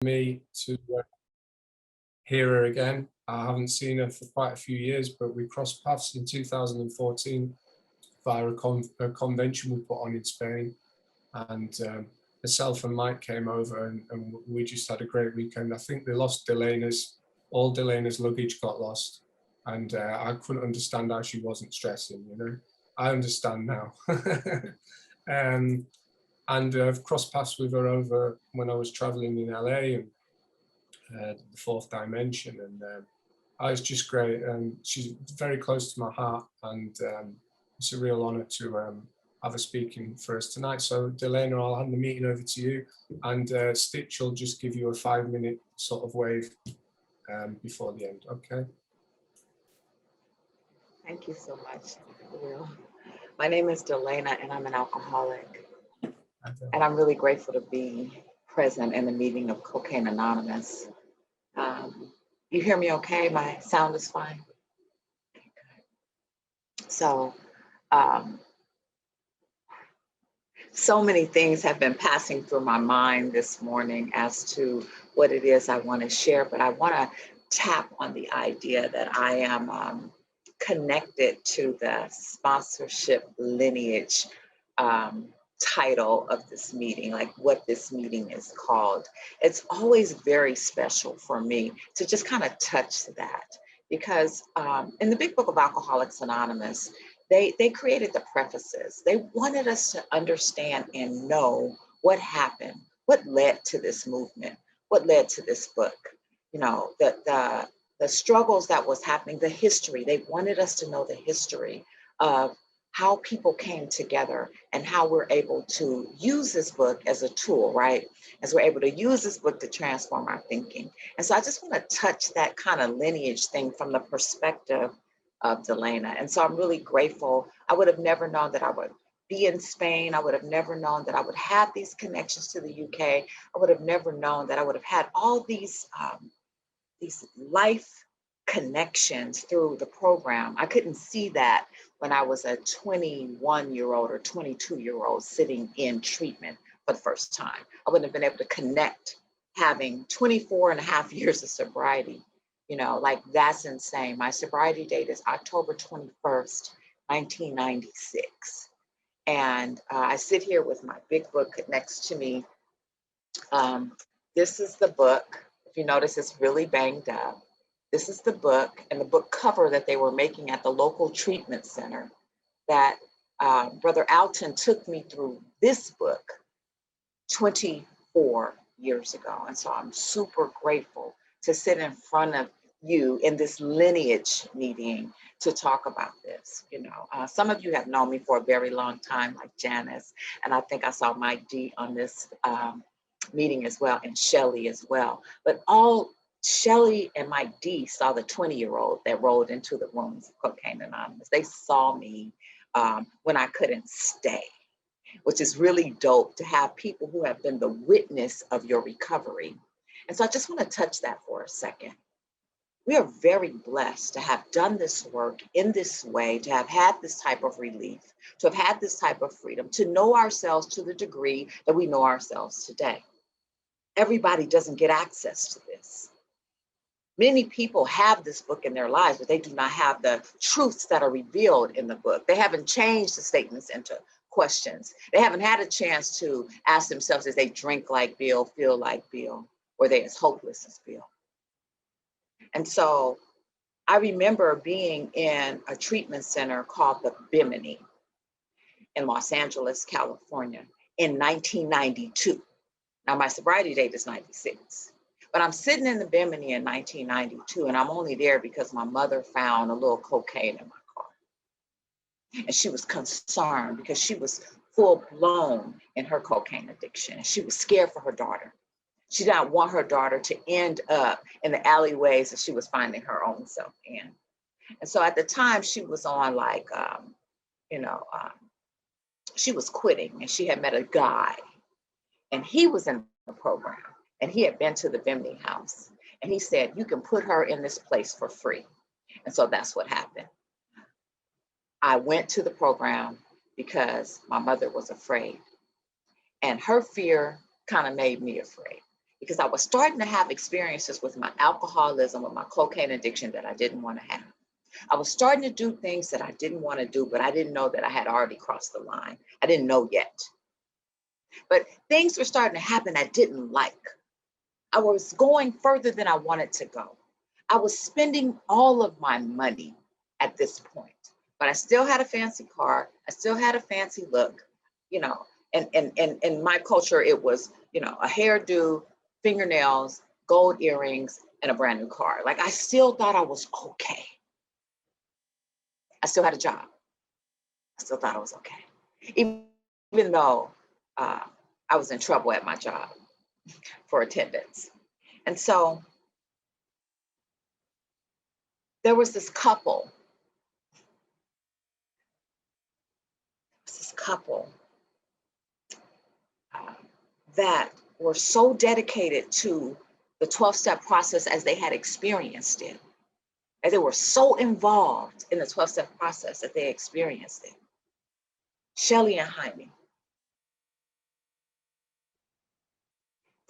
me to hear her again. I haven't seen her for quite a few years, but we crossed paths in 2014 via a convention we put on in Spain. And myself and Mike came over and we just had a great weekend. I think they lost all Delena's luggage got lost. And I couldn't understand how she wasn't stressing, you know. I understand now. And I've crossed paths with her over when I was traveling in LA and the Fourth Dimension. And it's just great. And she's very close to my heart. And it's a real honor to have her speaking for us tonight. So Delena, I'll hand the meeting over to you. And Stitch will just give you a 5-minute sort of wave before the end, okay? Thank you so much, Will. My name is Delena and I'm an alcoholic. And I'm really grateful to be present in the meeting of Cocaine Anonymous. You hear me okay? My sound is fine? Okay, good. So, so many things have been passing through my mind this morning as to what it is I want to share, but I want to tap on the idea that I am connected to the sponsorship lineage title of this meeting, like what this meeting is called. It's always very special for me to just kind of touch that because in the Big Book of Alcoholics Anonymous, they created the prefaces. They wanted us to understand and know what happened, what led to this movement, what led to this book, you know, the struggles that was happening, the history. They wanted us to know the history of how people came together and how we're able to use this book as a tool, right? As we're able to use this book to transform our thinking. And so I just want to touch that kind of lineage thing from the perspective of Delena. And so I'm really grateful. I would have never known that I would be in Spain. I would have never known that I would have these connections to the UK. I would have never known that I would have had all these life connections through the program. I couldn't see that when I was a 21-year-old or 22-year-old sitting in treatment for the first time. I wouldn't have been able to connect having 24 and a half years of sobriety. You know, like that's insane. My sobriety date is October 21st, 1996. And I sit here with my big book next to me. This is the book. If you notice, it's really banged up. This is the book and the book cover that they were making at the local treatment center that Brother Alton took me through this book 24 years ago. And so I'm super grateful to sit in front of you in this lineage meeting to talk about this. You know, some of you have known me for a very long time, like Janice, and I think I saw Mike D on this meeting as well, and Shelly as well. But all Shelly and Mike D saw the 20-year-old that rolled into the rooms of Cocaine Anonymous. They saw me when I couldn't stay, which is really dope to have people who have been the witness of your recovery. And so I just want to touch that for a second. We are very blessed to have done this work in this way, to have had this type of relief, to have had this type of freedom, to know ourselves to the degree that we know ourselves today. Everybody doesn't get access to this. Many people have this book in their lives, but they do not have the truths that are revealed in the book. They haven't changed the statements into questions. They haven't had a chance to ask themselves if they drink like Bill, feel like Bill, or they as hopeless as Bill. And so I remember being in a treatment center called the Bimini in Los Angeles, California in 1992. Now my sobriety date is 96. But I'm sitting in the Bimini in 1992, and I'm only there because my mother found a little cocaine in my car. And she was concerned because she was full blown in her cocaine addiction. And she was scared for her daughter. She did not want her daughter to end up in the alleyways that she was finding her own self in. And so at the time she was on like, she was quitting and she had met a guy and he was in the program. And he had been to the Bimini house. And he said, you can put her in this place for free. And so that's what happened. I went to the program because my mother was afraid. And her fear kind of made me afraid. because I was starting to have experiences with my alcoholism, with my cocaine addiction that I didn't want to have. I was starting to do things that I didn't want to do, but I didn't know that I had already crossed the line. I didn't know yet. But things were starting to happen I didn't like. I was going further than I wanted to go. I was spending all of my money at this point, but I still had a fancy car. I still had a fancy look, you know, and in my culture, it was, you know, a hairdo, fingernails, gold earrings, and a brand new car. Like, I still thought I was okay. I still had a job. I still thought I was okay. Even though I was in trouble at my job for attendance. And so there was this couple. That were so dedicated to the 12-step process as they had experienced it. And they were so involved in the 12-step process that they experienced it. Shelley and Jaime.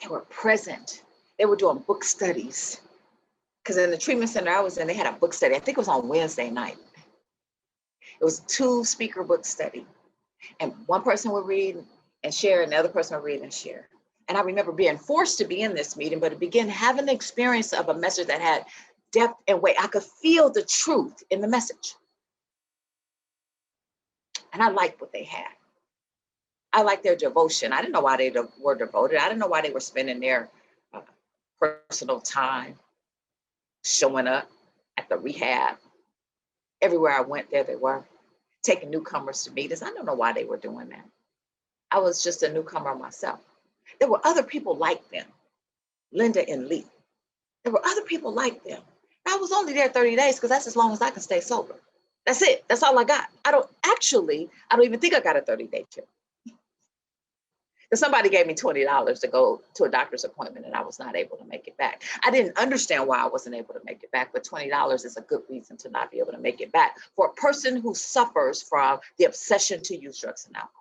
They were present. They were doing book studies. Because in the treatment center I was in, they had a book study. I think it was on Wednesday night. It was a 2-speaker book study. And one person would read and share, and the other person would read and share. And I remember being forced to be in this meeting, but to begin having the experience of a message that had depth and weight. I could feel the truth in the message. And I liked what they had. I liked their devotion. I didn't know why they were devoted. I didn't know why they were spending their personal time showing up at the rehab. Everywhere I went, there they were, taking newcomers to meetings. I don't know why they were doing that. I was just a newcomer myself. There were other people like them, Linda and Lee. There were other people like them. I was only there 30 days because that's as long as I can stay sober. That's it. That's all I got. I don't even think I got a 30-day trip. Because somebody gave me $20 to go to a doctor's appointment and I was not able to make it back. I didn't understand why I wasn't able to make it back, but $20 is a good reason to not be able to make it back for a person who suffers from the obsession to use drugs and alcohol.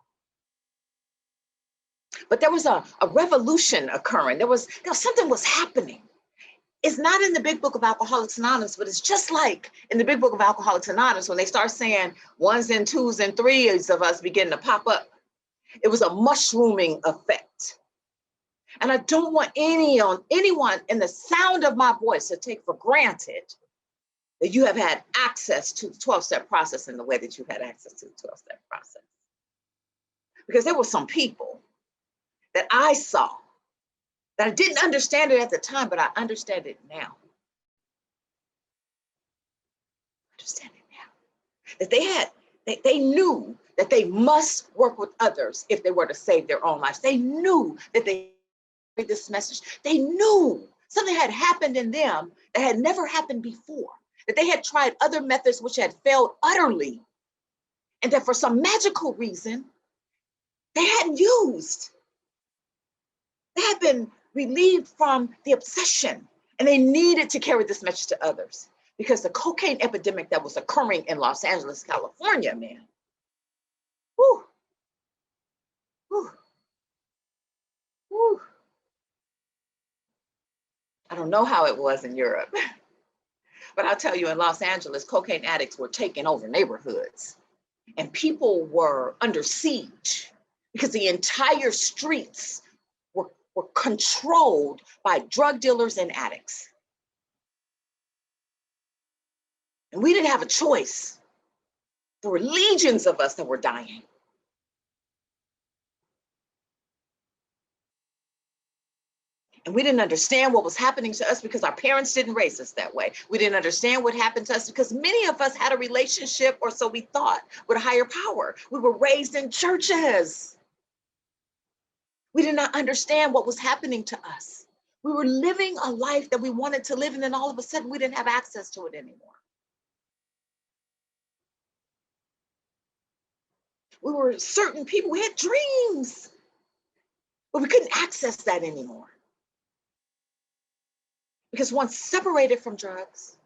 But there was a revolution occurring. There was something was happening. It's not in the big book of Alcoholics Anonymous, but it's just like in the big book of Alcoholics Anonymous, when they start saying 1s and 2s and 3s of us begin to pop up. It was a mushrooming effect. And I don't want anyone in the sound of my voice to take for granted that you have had access to the 12-step process in the way that you had access to the 12-step process. Because there were some people that I saw that I didn't understand it at the time, but I understand it now. That they knew that they must work with others if they were to save their own lives. They knew that they heard this message. They knew something had happened in them that had never happened before, that they had tried other methods which had failed utterly, and that for some magical reason, they hadn't used. They had been relieved from the obsession, and they needed to carry this message to others because the cocaine epidemic that was occurring in Los Angeles, California, man. Whew. Whew. Whew. I don't know how it was in Europe, but I'll tell you, in Los Angeles, cocaine addicts were taking over neighborhoods and people were under siege because the entire streets were controlled by drug dealers and addicts. And we didn't have a choice. There were legions of us that were dying. And we didn't understand what was happening to us because our parents didn't raise us that way. We didn't understand what happened to us because many of us had a relationship, or so we thought, with a higher power. We were raised in churches. We did not understand what was happening to us. We were living a life that we wanted to live, and then all of a sudden we didn't have access to it anymore. We were certain people, we had dreams, but we couldn't access that anymore. Because once separated from drugs,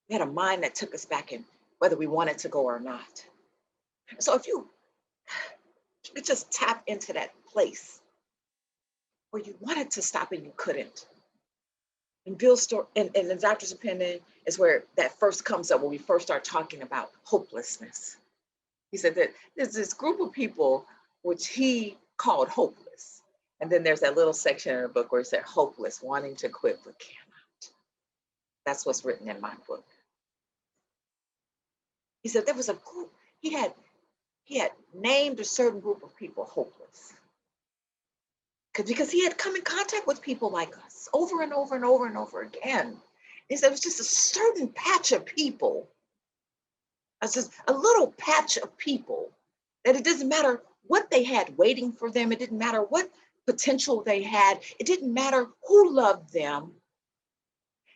we had a mind that took us back in, whether we wanted to go or not. So if you could just tap into that place or you wanted to stop and you couldn't. And Bill's story, and the doctor's opinion is where that first comes up when we first start talking about hopelessness. He said that there's this group of people which he called hopeless. And then there's that little section in the book where he said hopeless, wanting to quit but cannot. That's what's written in my book. He said there was a group, he had named a certain group of people hopeless. Because he had come in contact with people like us over and over and over and over again. He said it was just a certain patch of people. It's just a little patch of people that it doesn't matter what they had waiting for them. It didn't matter what potential they had. It didn't matter who loved them.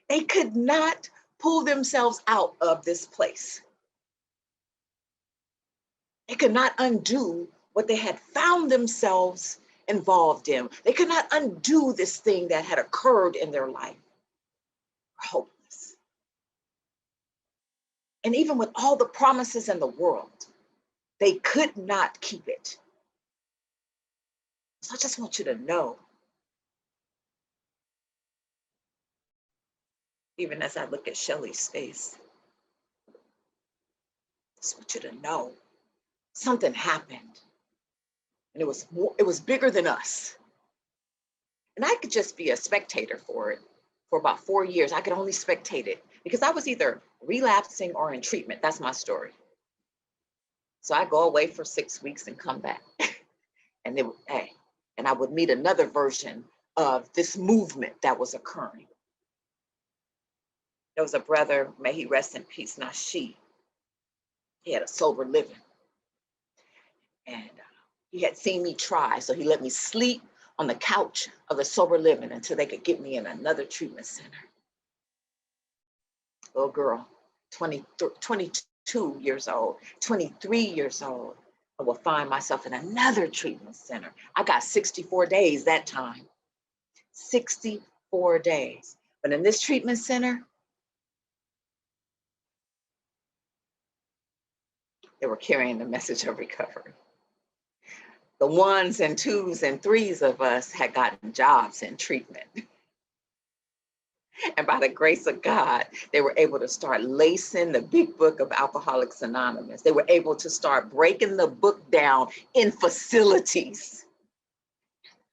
They could not pull themselves out of this place. They could not undo what they had found themselves involved in. They could not undo this thing that had occurred in their life. Hopeless. And even with all the promises in the world, they could not keep it. So I just want you to know, even as I look at Shelley's face, I just want you to know something happened. And it was bigger than us. And I could just be a spectator for it for about 4 years. I could only spectate it because I was either relapsing or in treatment. That's my story. So I go away for 6 weeks and come back. And I would meet another version of this movement that was occurring. There was a brother, may he rest in peace, Nashi. He had a sober living. And he had seen me try, so he let me sleep on the couch of the sober living until they could get me in another treatment center. Little girl, 22 years old, 23 years old, I will find myself in another treatment center. I got 64 days that time, 64 days. But in this treatment center, they were carrying the message of recovery. The ones and twos and threes of us had gotten jobs in treatment. And by the grace of God, they were able to start lacing the big book of Alcoholics Anonymous. They were able to start breaking the book down in facilities.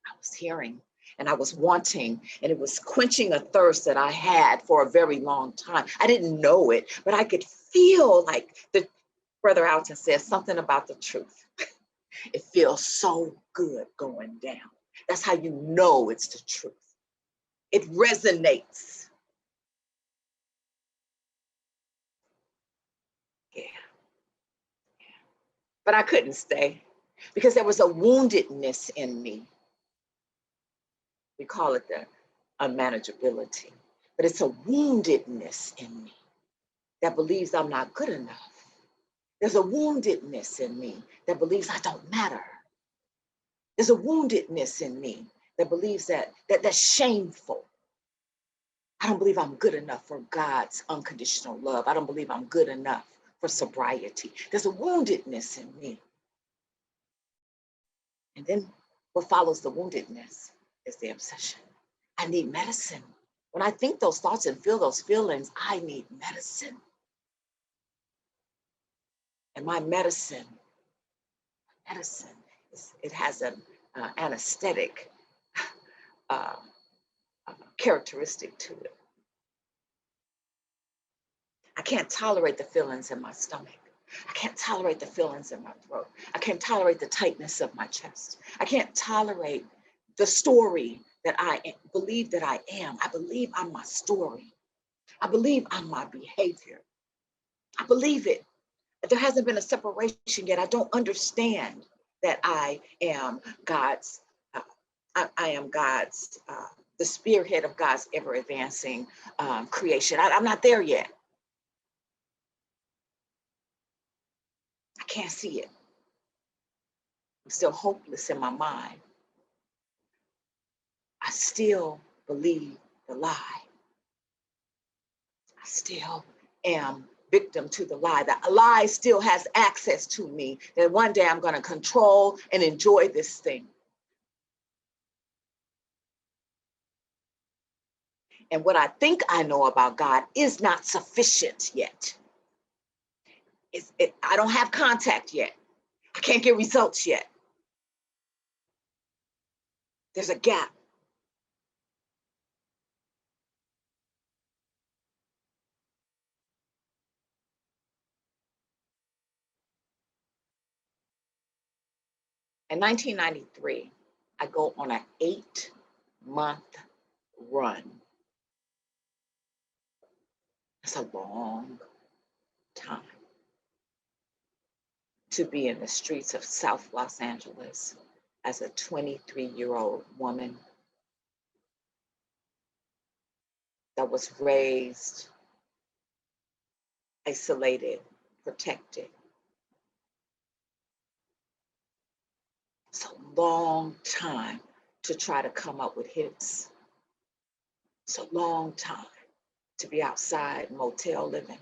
I was hearing and I was wanting, and it was quenching a thirst that I had for a very long time. I didn't know it, but I could feel like Brother Alton says something about the truth. It feels so good going down. That's how you know it's the truth. It resonates. Yeah. But I couldn't stay because there was a woundedness in me. We call it the unmanageability, but it's a woundedness in me that believes I'm not good enough. There's a woundedness in me that believes I don't matter. There's a woundedness in me that believes that's shameful. I don't believe I'm good enough for God's unconditional love. I don't believe I'm good enough for sobriety. There's a woundedness in me. And then what follows the woundedness is the obsession. I need medicine. When I think those thoughts and feel those feelings, I need medicine. And my medicine, it has an anesthetic characteristic to it. I can't tolerate the feelings in my stomach. I can't tolerate the feelings in my throat. I can't tolerate the tightness of my chest. I can't tolerate the story that I believe that I am. I believe I'm my story. I believe I'm my behavior. I believe it. There hasn't been a separation yet. I don't understand that I am God's, the spearhead of God's ever advancing creation. I'm not there yet. I can't see it. I'm still hopeless in my mind. I still believe the lie. I still am victim to the lie. That lie still has access to me, that one day I'm going to control and enjoy this thing. And what I think I know about God is not sufficient yet. I don't have contact yet. I can't get results yet. There's a gap. In 1993, I go on an 8-month run. That's a long time to be in the streets of South Los Angeles as a 23-year-old woman that was raised, isolated, protected. It's a long time to try to come up with hits. It's a long time to be outside motel living.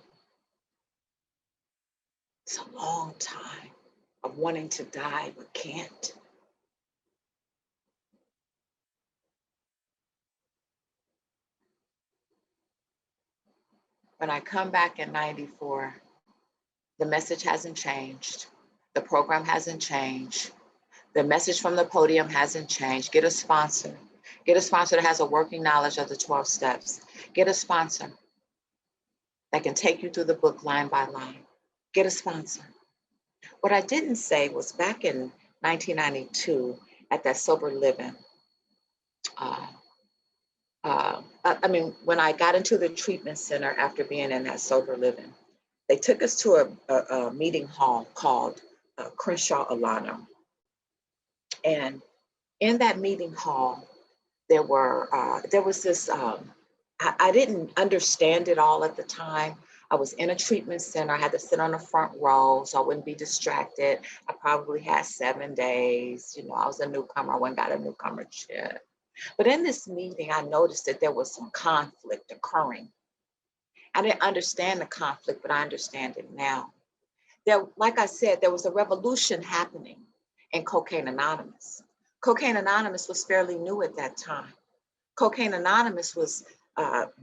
It's a long time of wanting to die but can't. When I come back in 94, the message hasn't changed. The program hasn't changed. The message from the podium hasn't changed. Get a sponsor. Get a sponsor that has a working knowledge of the 12 steps. Get a sponsor that can take you through the book line by line. Get a sponsor. What I didn't say was back in 1992 at that sober living, when I got into the treatment center after being in that sober living, they took us to a meeting hall called Crenshaw Alano. And in that meeting hall, there was this, I didn't understand it all at the time. I was in a treatment center. I had to sit on the front row so I wouldn't be distracted. I probably had 7 days. You know, I was a newcomer. I went and got a newcomer chip. But in this meeting, I noticed that there was some conflict occurring. I didn't understand the conflict, but I understand it now. Like I said, there was a revolution happening in Cocaine Anonymous. Cocaine Anonymous was fairly new at that time. Cocaine Anonymous was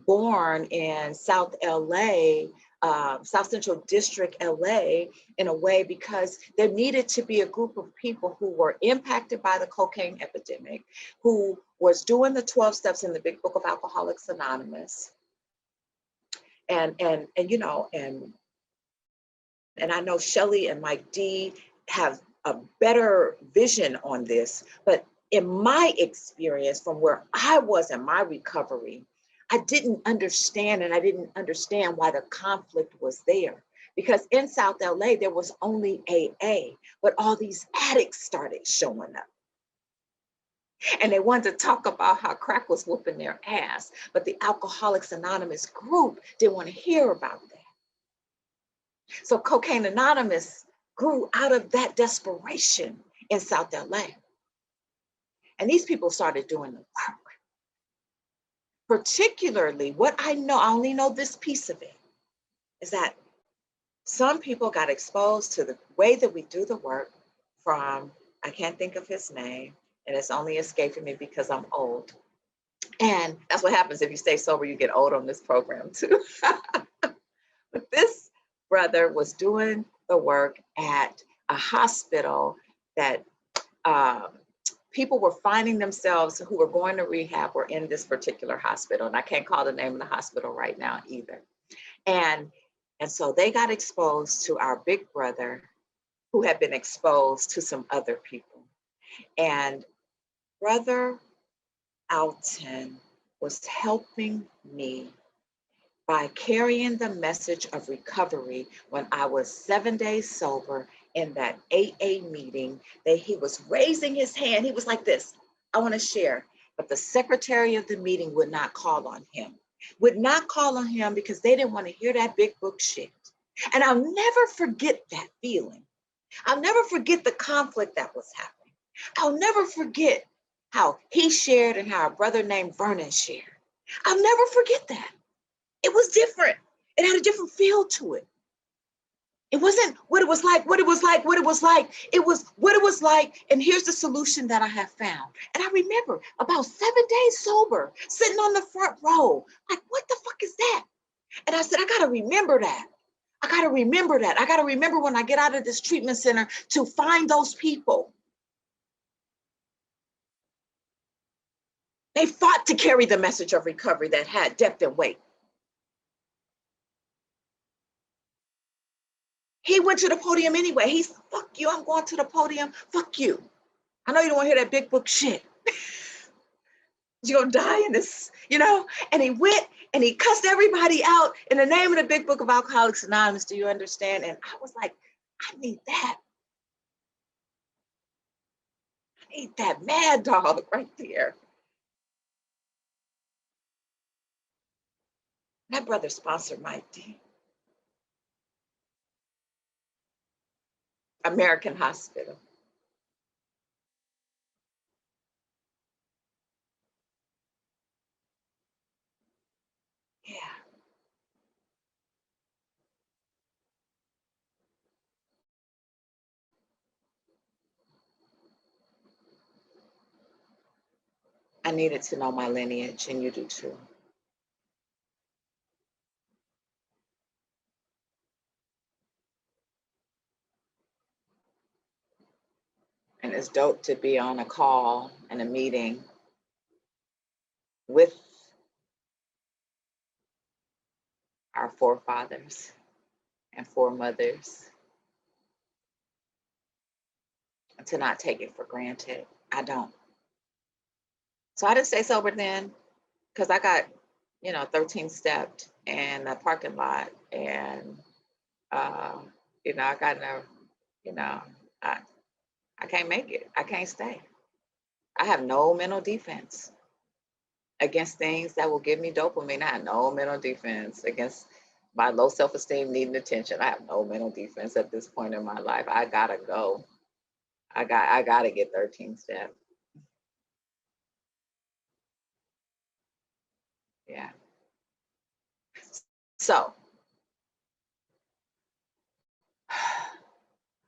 born in South LA, South Central District LA, in a way because there needed to be a group of people who were impacted by the cocaine epidemic, who was doing the 12 steps in the Big Book of Alcoholics Anonymous. And I know Shelley and Mike D have a better vision on this, but in my experience from where I was in my recovery, I didn't understand, and I didn't understand why the conflict was there. Because in South LA, there was only AA, but all these addicts started showing up. And they wanted to talk about how crack was whooping their ass, but the Alcoholics Anonymous group didn't want to hear about that. So Cocaine Anonymous grew out of that desperation in South LA. And these people started doing the work. Particularly, what I know, I only know this piece of it, is that some people got exposed to the way that we do the work from, I can't think of his name, and it's only escaping me because I'm old. And that's what happens if you stay sober, you get old on this program too. But this brother was doing the work at a hospital that people were finding themselves who were going to rehab were in this particular hospital. And I can't call the name of the hospital right now either. And so they got exposed to our big brother who had been exposed to some other people. And Brother Alton was helping me by carrying the message of recovery when I was 7 days sober in that AA meeting, that he was raising his hand. He was like this, I want to share. But the secretary of the meeting would not call on him, because they didn't want to hear that big book shit. And I'll never forget that feeling. I'll never forget the conflict that was happening. I'll never forget how he shared and how a brother named Vernon shared. I'll never forget that. It was different. It had a different feel to it. It wasn't what it was like, what it was like, what it was like. It was what it was like. And here's the solution that I have found. And I remember about 7 days sober, sitting on the front row. Like, what the fuck is that? And I said, I got to remember that. I got to remember that. I got to remember when I get out of this treatment center to find those people. They fought to carry the message of recovery that had depth and weight. He went to the podium anyway. He's, fuck you, I'm going to the podium. Fuck you. I know you don't want to hear that big book shit. You're going to die in this, you know? And he went and he cussed everybody out in the name of the big book of Alcoholics Anonymous. Do you understand? And I was like, I need that. I need that mad dog right there. That brother sponsored my American Hospital. Yeah. I needed to know my lineage, and you do too. And it's dope to be on a call and a meeting with our forefathers and foremothers, and to not take it for granted. I don't. So I didn't stay sober then because I got, 13 stepped in the parking lot, and I got I can't make it. I can't stay. I have no mental defense against things that will give me dopamine. I have no mental defense against my low self-esteem needing attention. I have no mental defense at this point in my life. I gotta go. I gotta get 13 steps. Yeah. So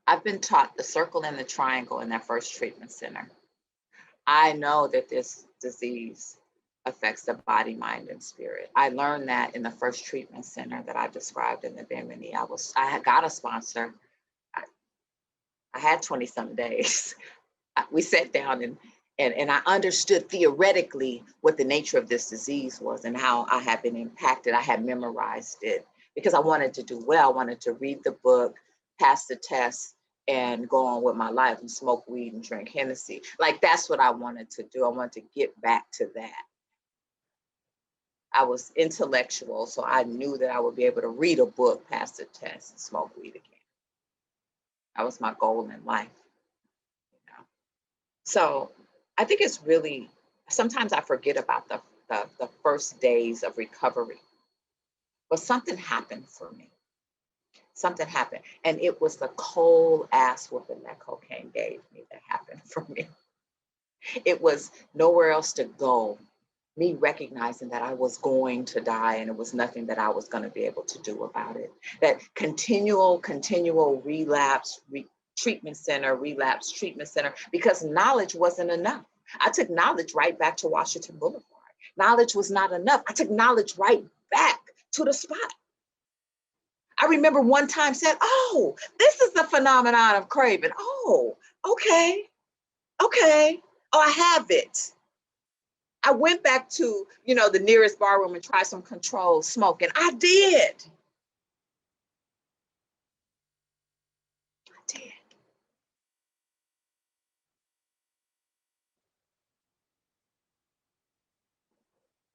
I've been taught the circle and the triangle in that first treatment center. I know that this disease affects the body, mind, and spirit. I learned that in the first treatment center that I described in the Bimini. I had got a sponsor. I had 20-something days. We sat down and I understood theoretically what the nature of this disease was and how I had been impacted. I had memorized it because I wanted to do well. I wanted to read the book, pass the test, and go on with my life and smoke weed and drink Hennessy. Like, that's what I wanted to do. I wanted to get back to that. I was intellectual, so I knew that I would be able to read a book, pass the test, and smoke weed again. That was my goal in life. So I think it's really, sometimes I forget about the first days of recovery, but something happened for me. Something happened. And it was the cold ass whooping that cocaine gave me that happened for me. It was nowhere else to go. Me recognizing that I was going to die and it was nothing that I was going to be able to do about it. That continual relapse, treatment center, relapse treatment center, because knowledge wasn't enough. I took knowledge right back to Washington Boulevard. Knowledge was not enough. I took knowledge right back to the spot. I remember one time said, oh, this is the phenomenon of craving. Oh, okay. Oh, I have it. I went back to, the nearest bar room and tried some controlled smoking. I did.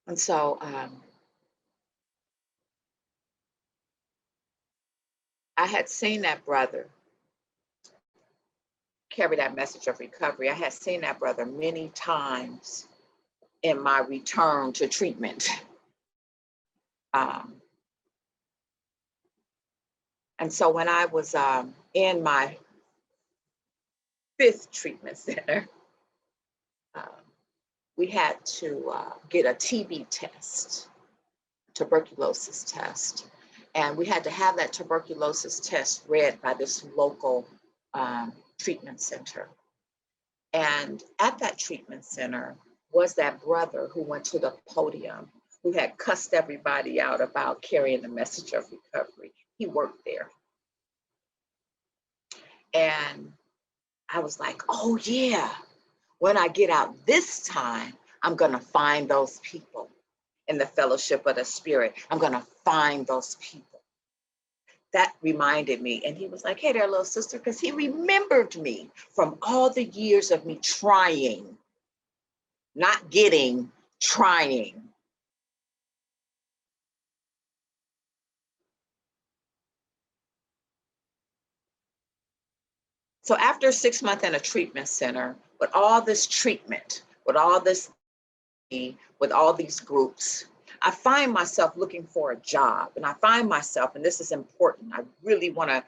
And so I had seen that brother carry that message of recovery. I had seen that brother many times in my return to treatment. And so when I was in my 5th treatment center, we had to get a TB test, tuberculosis test. And we had to have that tuberculosis test read by this local treatment center. And at that treatment center was that brother who went to the podium, who had cussed everybody out about carrying the message of recovery. He worked there. And I was like, oh yeah, when I get out this time, I'm gonna find those people in the fellowship of the Spirit. I'm gonna find those people. That reminded me. And he was like, hey there, little sister, because he remembered me from all the years of me trying, not getting, trying. So after 6 months in a treatment center, with all this treatment, with all this, with all these groups, I find myself looking for a job. And I find myself, and this is important, I really want to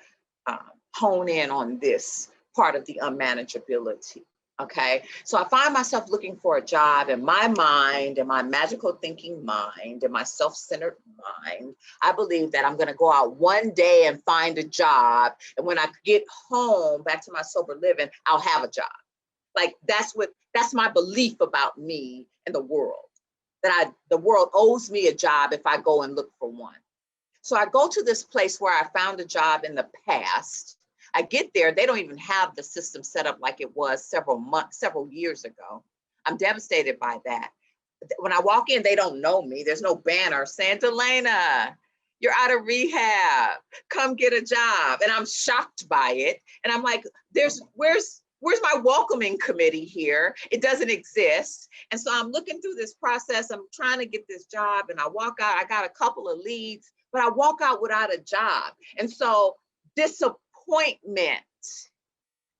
hone in on this part of the unmanageability. Okay, so I find myself looking for a job in my mind, in my magical thinking mind, in my self-centered mind. I believe that I'm going to go out one day and find a job. And when I get home back to my sober living, I'll have a job. Like that's my belief about me and the world, that the world owes me a job if I go and look for one. So I go to this place where I found a job in the past. I get there, they don't even have the system set up like it was several years ago. I'm devastated by that. When I walk in, they don't know me. There's no banner saying, Delena, you're out of rehab, come get a job. And I'm shocked by it. And I'm like, where's my welcoming committee here? It doesn't exist. And so I'm looking through this process. I'm trying to get this job and I walk out, I got a couple of leads, but I walk out without a job. And so disappointment.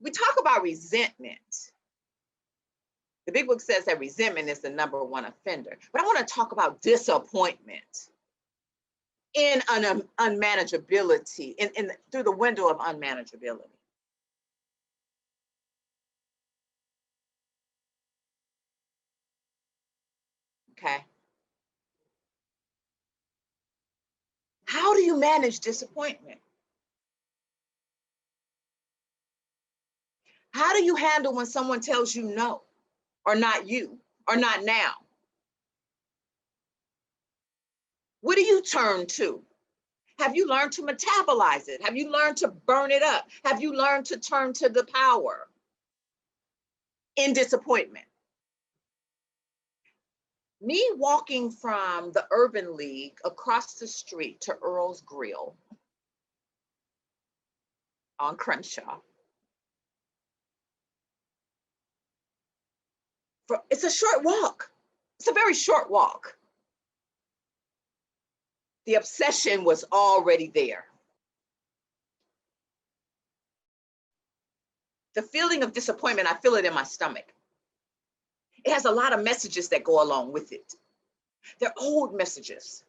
We talk about resentment. The big book says that resentment is the #1 offender, but I want to talk about disappointment in an unmanageability, through the window of unmanageability. Okay. How do you manage disappointment? How do you handle when someone tells you no, or not you, or not now? What do you turn to? Have you learned to metabolize it? Have you learned to burn it up? Have you learned to turn to the power in disappointment? Me walking from the Urban League across the street to Earl's Grill on Crenshaw. It's a short walk. It's a very short walk. The obsession was already there. The feeling of disappointment, I feel it in my stomach. It has a lot of messages that go along with it. They're old messages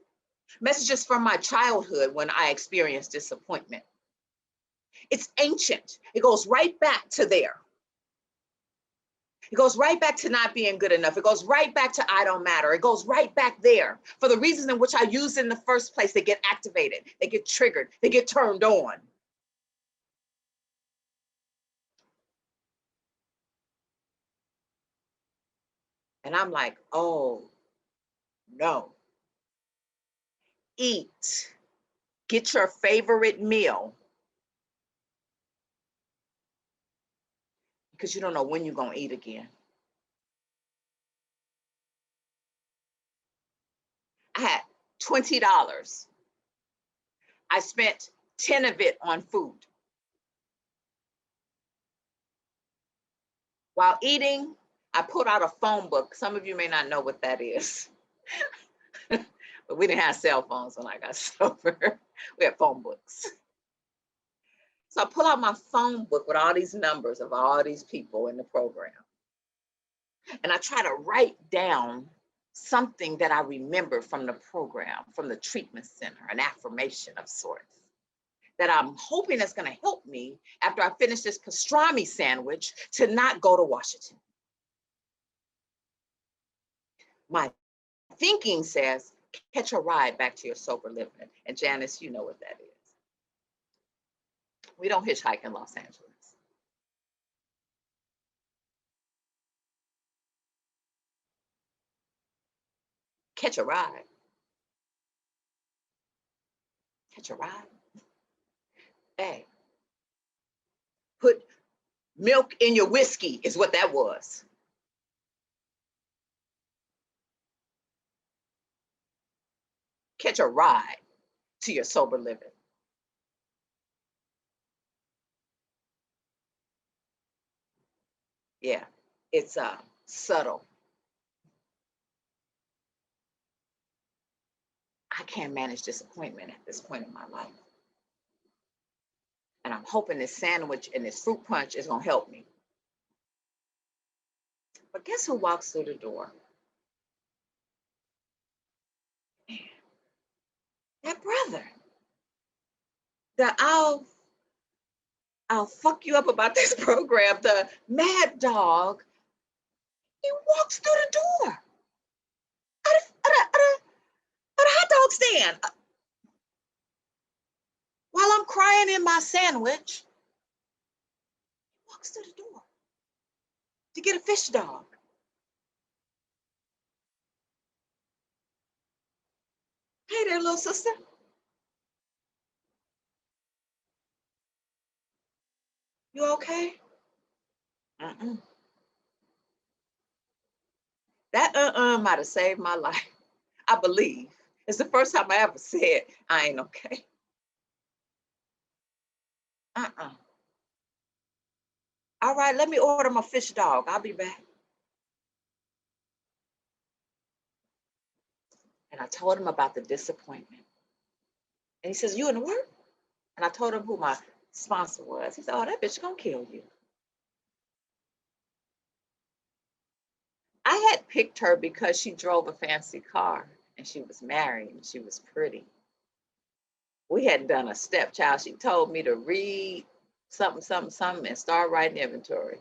from my childhood when I experienced disappointment. It's ancient. It goes right back to there. It goes right back to not being good enough. It goes right back to I don't matter. It goes right back there for the reasons in which I used in the first place. They get activated, they get triggered, they get turned on. And I'm like, oh, no. Eat. Get your favorite meal. Because you don't know when you're going to eat again. I had $20. I spent 10 of it on food. While eating, I pulled out a phone book. Some of you may not know what that is. But we didn't have cell phones when I got sober. We had phone books. So I pull out my phone book with all these numbers of all these people in the program. And I try to write down something that I remember from the program, from the treatment center, an affirmation of sorts, that I'm hoping is going to help me after I finish this pastrami sandwich to not go to Washington. My thinking says, Catch a ride back to your sober living. And Janice, you know what that is. We don't hitchhike in Los Angeles. Catch a ride. Catch a ride. Hey, put milk in your whiskey is what that was. Catch a ride to your sober living. Yeah, it's subtle. I can't manage disappointment at this point in my life. And I'm hoping this sandwich and this fruit punch is gonna help me. But guess who walks through the door? Man, that brother. The I'll fuck you up about this program. The mad dog. He walks through the door at a hot dog stand while I'm crying in my sandwich. He walks through the door to get a fish dog. Hey there, little sister. You okay? Mm-mm. That might have saved my life. I believe. It's the first time I ever said I ain't okay. All right, let me order my fish dog. I'll be back. And I told him about the disappointment. And he says, you in the work? And I told him who my sponsor was. He said, oh, that bitch gonna kill you. I had picked her because she drove a fancy car and she was married and she was pretty. We hadn't done a stepchild. She told me to read something, something, something and start writing inventory.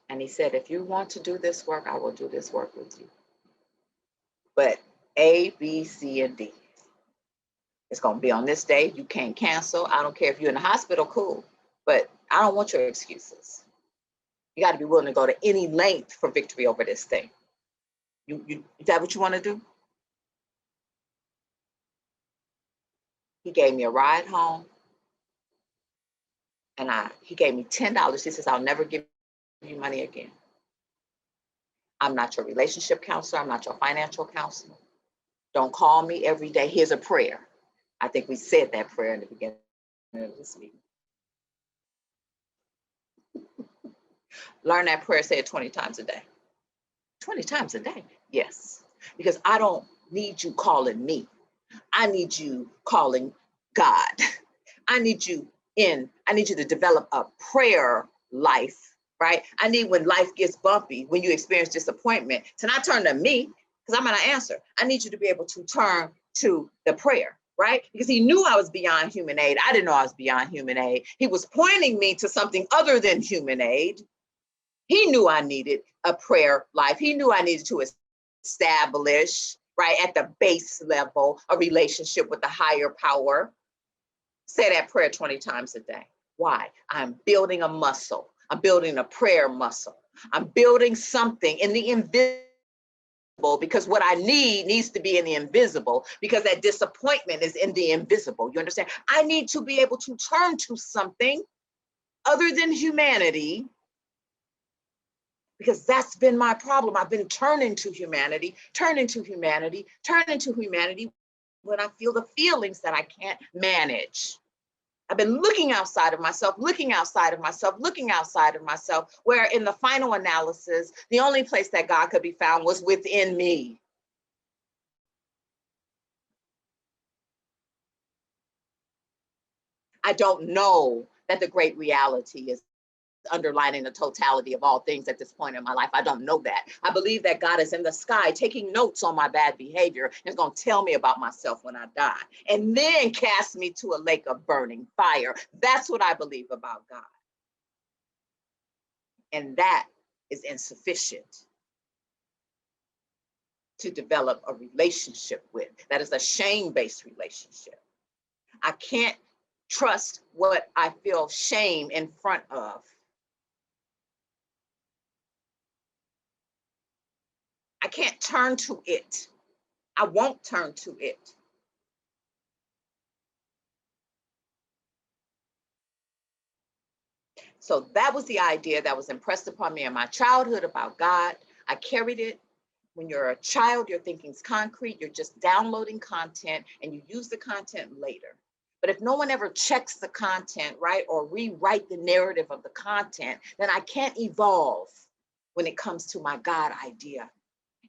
And he said, if you want to do this work, I will do this work with you. But A, B, C, and D. It's going to be on this day. You can't cancel. I don't care if you're in the hospital, cool. But I don't want your excuses. You got to be willing to go to any length for victory over this thing. Is that what you want to do? He gave me a ride home. And he gave me $10. He says, I'll never give you money again. I'm not your relationship counselor. I'm not your financial counselor. Don't call me every day. Here's a prayer. I think we said that prayer in the beginning of this meeting. Learn that prayer, say it 20 times a day. 20 times a day? Yes. Because I don't need you calling me. I need you calling God. I need you to develop a prayer life, right? I need when life gets bumpy, when you experience disappointment, to not turn to me, because I'm going to answer. I need you to be able to turn to the prayer, right? Because he knew I was beyond human aid. I didn't know I was beyond human aid. He was pointing me to something other than human aid. He knew I needed a prayer life. He knew I needed to establish, right, at the base level, a relationship with the higher power. Say that prayer 20 times a day. Why? I'm building a muscle. I'm building a prayer muscle. I'm building something in the invisible, because what I need needs to be in the invisible, because that disappointment is in the invisible. You understand? I need to be able to turn to something other than humanity, because that's been my problem. I've been turning to humanity when I feel the feelings that I can't manage. I've been looking outside of myself, where in the final analysis, the only place that God could be found was within me. I don't know that the great reality is underlining the totality of all things at this point in my life. I don't know that. I believe that God is in the sky taking notes on my bad behavior and is going to tell me about myself when I die, and then cast me to a lake of burning fire. That's what I believe about God. And that is insufficient to develop a relationship with. That is a shame-based relationship. I can't trust what I feel shame in front of. I can't turn to it. I won't turn to it. So that was the idea that was impressed upon me in my childhood about God. I carried it. When you're a child, your thinking's concrete. You're just downloading content and you use the content later. But if no one ever checks the content, right, or rewrite the narrative of the content, then I can't evolve when it comes to my God idea.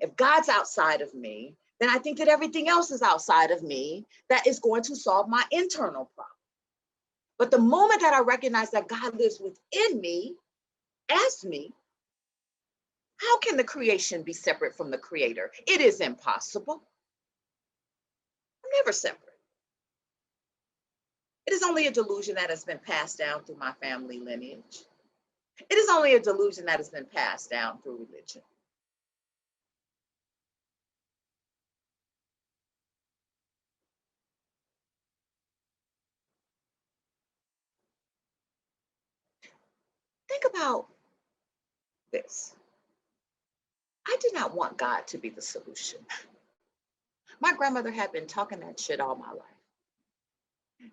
If God's outside of me, then I think that everything else is outside of me that is going to solve my internal problem. But the moment that I recognize that God lives within me, as me, how can the creation be separate from the creator? It is impossible. I'm never separate. It is only a delusion that has been passed down through my family lineage. It is only a delusion that has been passed down through religion. Think about this. I did not want God to be the solution. My grandmother had been talking that shit all my life.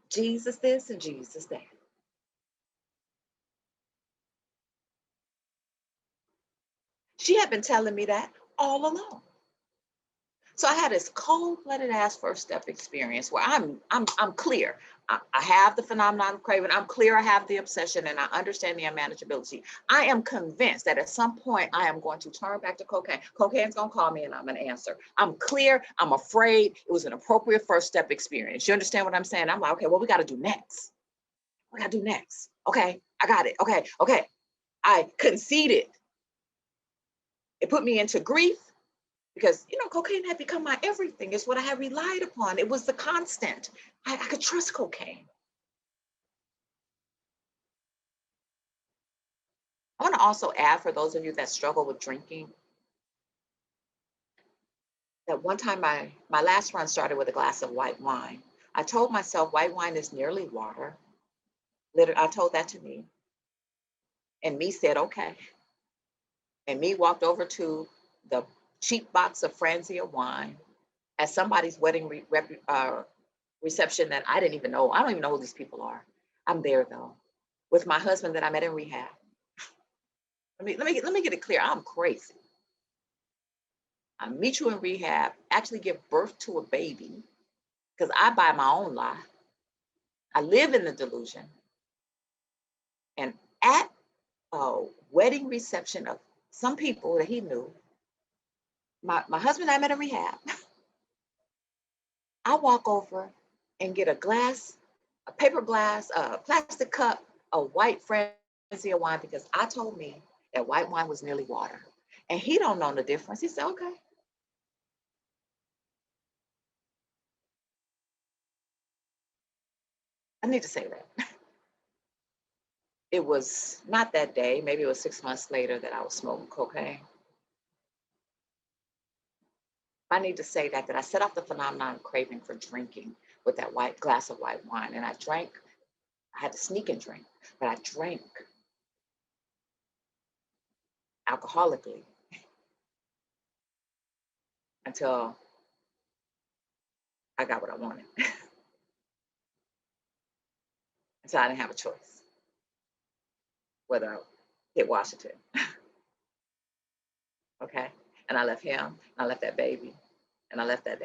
Jesus this and Jesus that. She had been telling me that all along. So I had this cold-blooded ass first step experience where I'm clear. I have the phenomenon of craving. I'm clear I have the obsession and I understand the unmanageability. I am convinced that at some point I am going to turn back to cocaine. Cocaine's gonna call me and I'm gonna answer. I'm clear, I'm afraid. It was an appropriate first step experience. You understand what I'm saying? I'm like, okay, what we gotta do next? What we gotta do next? Okay, I got it. Okay. I conceded. It put me into grief. Because, cocaine had become my everything. It's what I had relied upon. It was the constant. I could trust cocaine. I want to also add, for those of you that struggle with drinking, that one time my last run started with a glass of white wine. I told myself white wine is nearly water. Literally, I told that to me. And me said, okay. And me walked over to the cheap box of Franzia wine at somebody's wedding reception that I didn't even know. I don't even know who these people are. I'm there though, with my husband that I met in rehab. Let me get it clear. I'm crazy. I meet you in rehab, actually give birth to a baby, because I buy my own lie. I live in the delusion. And at a wedding reception of some people that he knew, my husband and I met in rehab. I walk over and get a glass, a paper glass, a plastic cup of white Franzia wine because I told me that white wine was nearly water. And he don't know the difference. He said, okay. I need to say that. It was not that day, maybe it was 6 months later that I was smoking cocaine. I need to say that I set off the phenomenon of craving for drinking with that white glass of white wine. And I drank, I had to sneak and drink, but I drank alcoholically until I got what I wanted. Until I didn't have a choice whether I hit Washington. Okay. And I left him, I left that baby, and I left that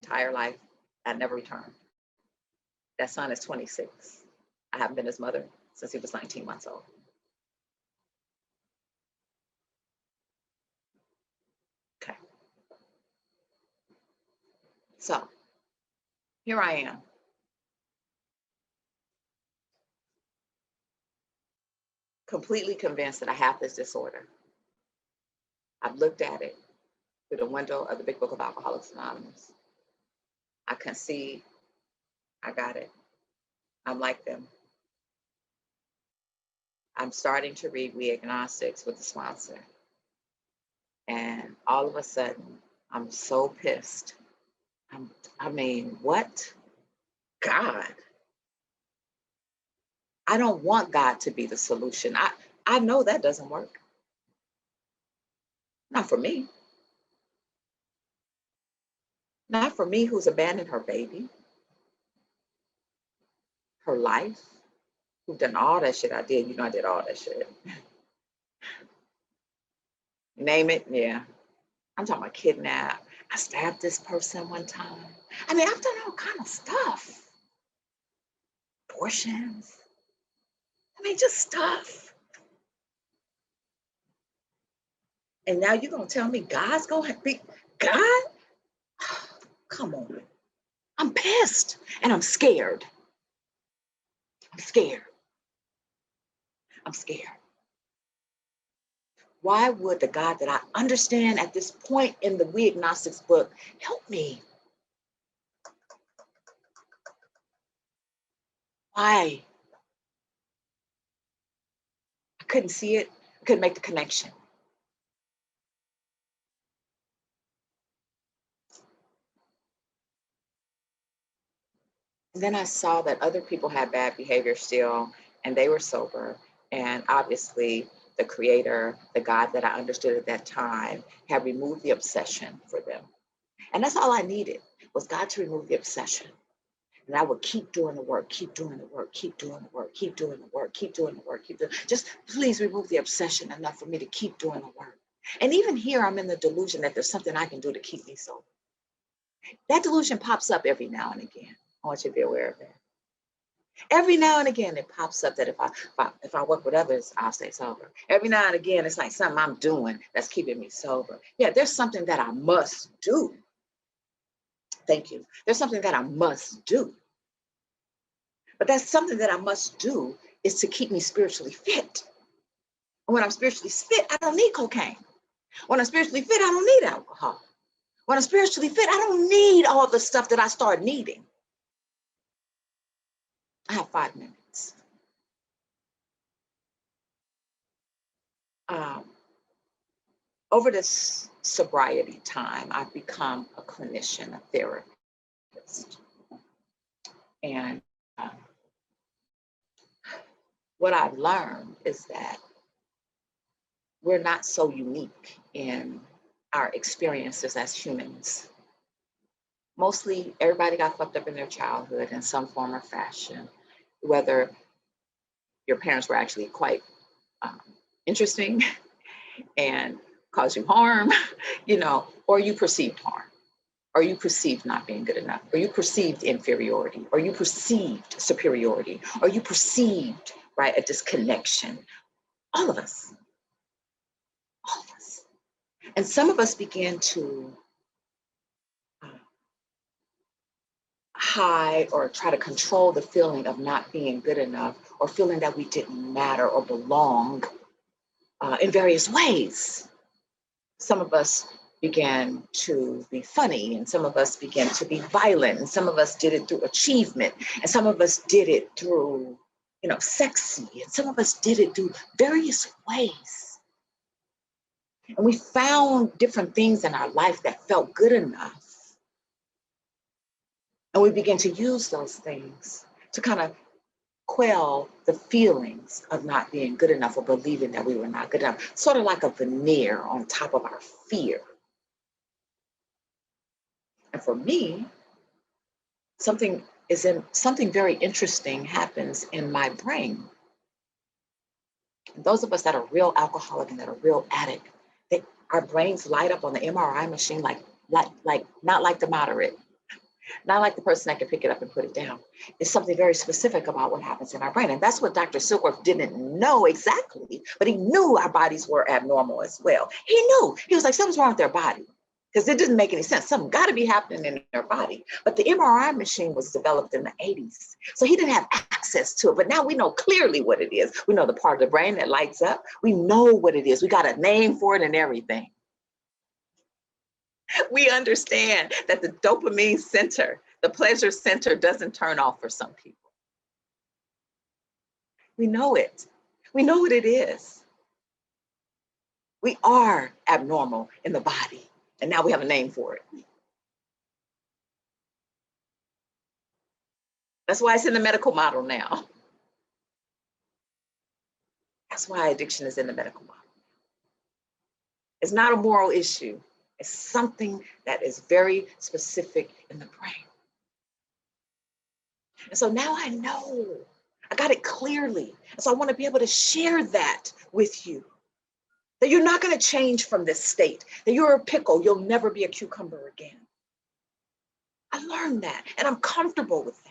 entire life. I never returned. That son is 26. I haven't been his mother since he was 19 months old. Okay. So here I am. Completely convinced that I have this disorder. I've looked at it through the window of the Big Book of Alcoholics Anonymous. I concede, I got it. I'm like them. I'm starting to read We Agnostics with the sponsor. And all of a sudden, I'm so pissed. I mean, what? God. I don't want God to be the solution. I know that doesn't work. Not for me. Not for me who's abandoned her baby, her life, who've done all that shit I did. You know, I did all that shit. Name it, yeah. I'm talking about kidnap. I stabbed this person one time. I mean, I've done all kind of stuff. Abortions. I mean, just stuff. And now you're going to tell me God's going to be God? Come on. I'm pissed and I'm scared. I'm scared. I'm scared. Why would the God that I understand at this point in the We Agnostics book help me? Why? I couldn't see it. I couldn't make the connection. And then I saw that other people had bad behavior still, and they were sober. And obviously, the creator, the God that I understood at that time, had removed the obsession for them. And that's all I needed, was God to remove the obsession. And I would keep doing the work, keep doing the work, keep doing the work, keep doing the work, keep doing the work, keep doing. Just please remove the obsession enough for me to keep doing the work. And even here, I'm in the delusion that there's something I can do to keep me sober. That delusion pops up every now and again. I want you to be aware of that. Every now and again, it pops up that if I work with others, I'll stay sober. Every now and again, it's like something I'm doing that's keeping me sober. Yeah, there's something that I must do. Thank you. There's something that I must do. But that's something that I must do is to keep me spiritually fit. And when I'm spiritually fit, I don't need cocaine. When I'm spiritually fit, I don't need alcohol. When I'm spiritually fit, I don't need all the stuff that I start needing. I have 5 minutes. Over this sobriety time, I've become a clinician, a therapist. And what I've learned is that we're not so unique in our experiences as humans. Mostly everybody got fucked up in their childhood in some form or fashion, whether your parents were actually quite interesting and caused you harm, or you perceived harm, or you perceived not being good enough, or you perceived inferiority, or you perceived superiority, or you perceived, right, a disconnection. All of us. And some of us began to hide or try to control the feeling of not being good enough or feeling that we didn't matter or belong in various ways. Some of us began to be funny, and some of us began to be violent, and some of us did it through achievement, and some of us did it through, sexy, and some of us did it through various ways. And we found different things in our life that felt good enough. And we began to use those things to kind of quell the feelings of not being good enough or believing that we were not good enough, sort of like a veneer on top of our fear. And for me, something very interesting happens in my brain. And those of us that are real alcoholic and that are real addict, our brains light up on the MRI machine like not like the moderate. Not like the person that can pick it up and put it down. It's something very specific about what happens in our brain. And that's what Dr. Silkworth didn't know exactly, but he knew our bodies were abnormal as well. He knew. He was like, something's wrong with their body. Because it didn't make any sense. Something got to be happening in their body. But the MRI machine was developed in the 80s. So he didn't have access to it. But now we know clearly what it is. We know the part of the brain that lights up. We know what it is. We got a name for it and everything. We understand that the dopamine center, the pleasure center, doesn't turn off for some people. We know it. We know what it is. We are abnormal in the body, and now we have a name for it. That's why it's in the medical model now. That's why addiction is in the medical model. It's not a moral issue. It's something that is very specific in the brain. And so now I know, I got it clearly. And so I want to be able to share that with you. That you're not going to change from this state. That you're a pickle, you'll never be a cucumber again. I learned that, and I'm comfortable with that.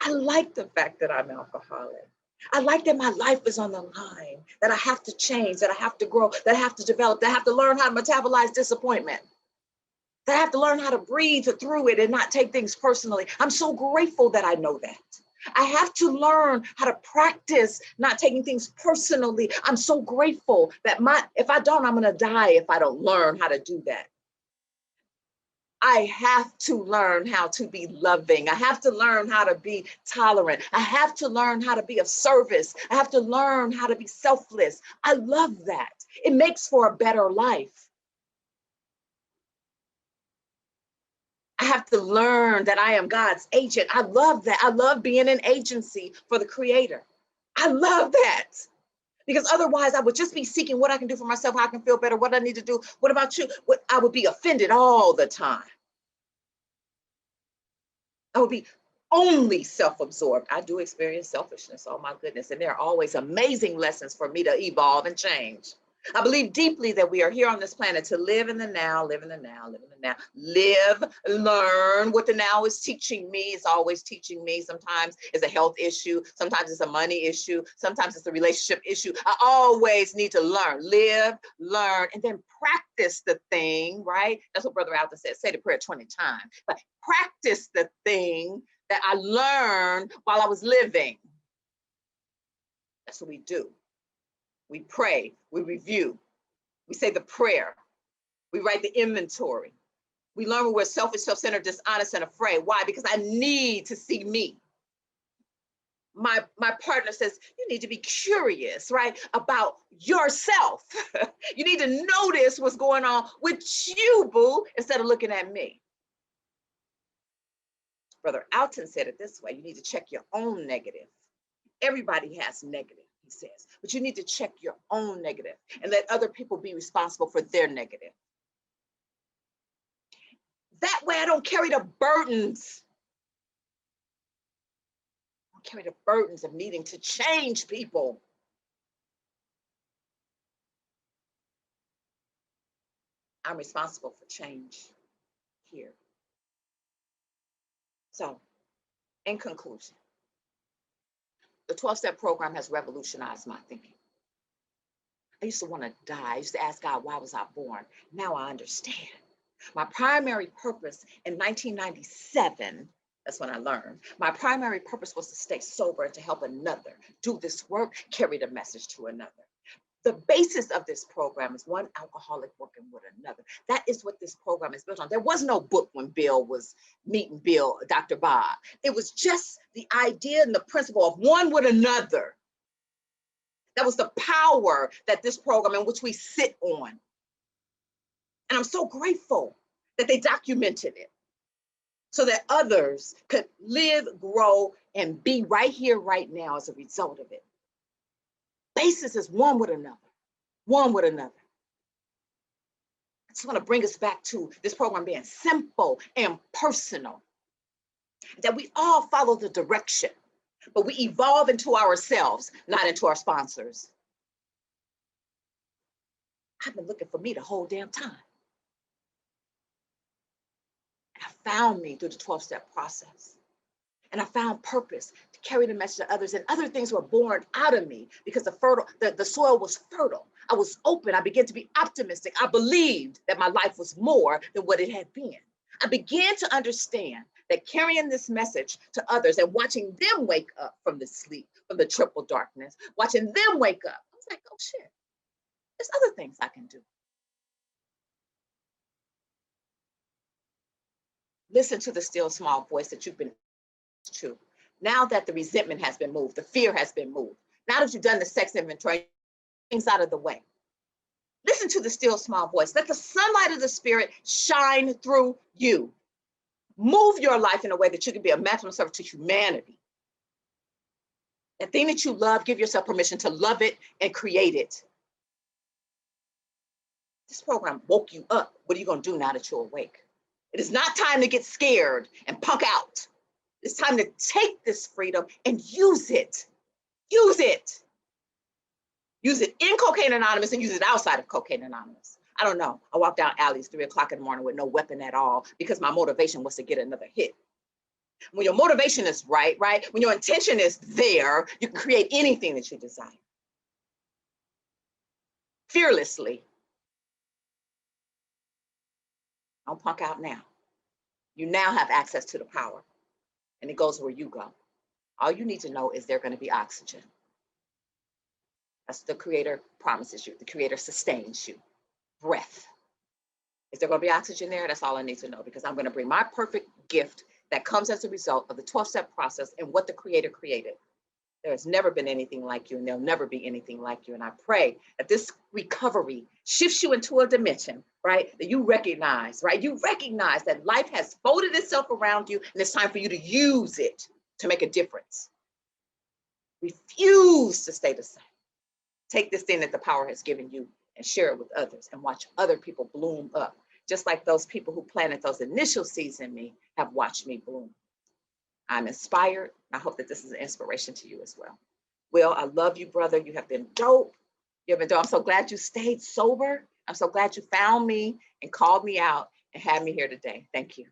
I like the fact that I'm alcoholic. I like that my life is on the line, that I have to change, that I have to grow, that I have to develop, that I have to learn how to metabolize disappointment, that I have to learn how to breathe through it and not take things personally. I'm so grateful that I know that. I have to learn how to practice not taking things personally. I'm so grateful that if I don't, I'm going to die if I don't learn how to do that. I have to learn how to be loving. I have to learn how to be tolerant. I have to learn how to be of service. I have to learn how to be selfless. I love that. It makes for a better life. I have to learn that I am God's agent. I love that. I love being an agency for the Creator. I love that. Because otherwise I would just be seeking what I can do for myself, how I can feel better, what I need to do. What about you? I would be offended all the time. I would be only self-absorbed. I do experience selfishness, oh my goodness. And there are always amazing lessons for me to evolve and change. I believe deeply that we are here on this planet to live in the now, live in the now, live in the now, live, learn what the now is teaching me. It's always teaching me. Sometimes it's a health issue. Sometimes it's a money issue. Sometimes it's a relationship issue. I always need to learn, live, learn, and then practice the thing, right? That's what Brother Alton said, say the prayer 20 times, but practice the thing that I learned while I was living. That's what we do. We pray, we review, we say the prayer, we write the inventory. We learn when we're selfish, self-centered, dishonest, and afraid. Why? Because I need to see me. My partner says, you need to be curious, right, about yourself. You need to notice what's going on with you, boo, instead of looking at me. Brother Alton said it this way, you need to check your own negative. Everybody has negative, he says, but you need to check your own negative and let other people be responsible for their negative. That way I don't carry the burdens. I don't carry the burdens of needing to change people. I'm responsible for change here. So, in conclusion, the 12-step program has revolutionized my thinking. I used to want to die. I used to ask God, why was I born? Now I understand. My primary purpose in 1997, that's when I learned, my primary purpose was to stay sober and to help another do this work, carry the message to another. The basis of this program is one alcoholic working with another. That is what this program is built on. There was no book when Bill was meeting Dr. Bob. It was just the idea and the principle of one with another. That was the power that this program in which we sit on. And I'm so grateful that they documented it so that others could live, grow, and be right here, right now as a result of it. Basis is one with another, one with another. I just want to bring us back to this program being simple and personal, that we all follow the direction, but we evolve into ourselves, not into our sponsors. I've been looking for me the whole damn time. And I found me through the 12-step process. And I found purpose to carry the message to others, and other things were born out of me because the soil was fertile. I was open. I began to be optimistic. I believed that my life was more than what it had been. I began to understand that carrying this message to others and watching them wake up from the sleep, from the triple darkness, watching them wake up, I was like, oh shit, there's other things I can do. Listen to the still small voice that you've been to. Now that the resentment has been moved, the fear has been moved, Now that you've done the sex inventory, things out of the way. Listen to the still small voice. Let the sunlight of the Spirit shine through you. Move your life in a way that you can be a maximum service to humanity. That thing that you love, give yourself permission to love it and create it. This program woke you up. What are you going to do now that you're awake? It is not time to get scared and punk out. It's time to take this freedom and use it. Use it. Use it in Cocaine Anonymous and use it outside of Cocaine Anonymous. I don't know. I walked down alleys 3 o'clock in the morning with no weapon at all because my motivation was to get another hit. When your motivation is right? When your intention is there, you can create anything that you desire. Fearlessly. Don't punk out now. You now have access to the power, and it goes where you go. All you need to know is there's going to be oxygen. That's the Creator promises you. The Creator sustains you. Breath. Is there going to be oxygen there? That's all I need to know, because I'm going to bring my perfect gift that comes as a result of the 12-step process and what the Creator created. There has never been anything like you, and there'll never be anything like you. And I pray that this recovery shifts you into a dimension, right? That you recognize, right? You recognize that life has folded itself around you, and it's time for you to use it to make a difference. Refuse to stay the same. Take this thing that the power has given you and share it with others and watch other people bloom up. Just like those people who planted those initial seeds in me have watched me bloom. I'm inspired. I hope that this is an inspiration to you as well. Will, I love you, brother. You have been dope. You have been dope. I'm so glad you stayed sober. I'm so glad you found me and called me out and had me here today. Thank you.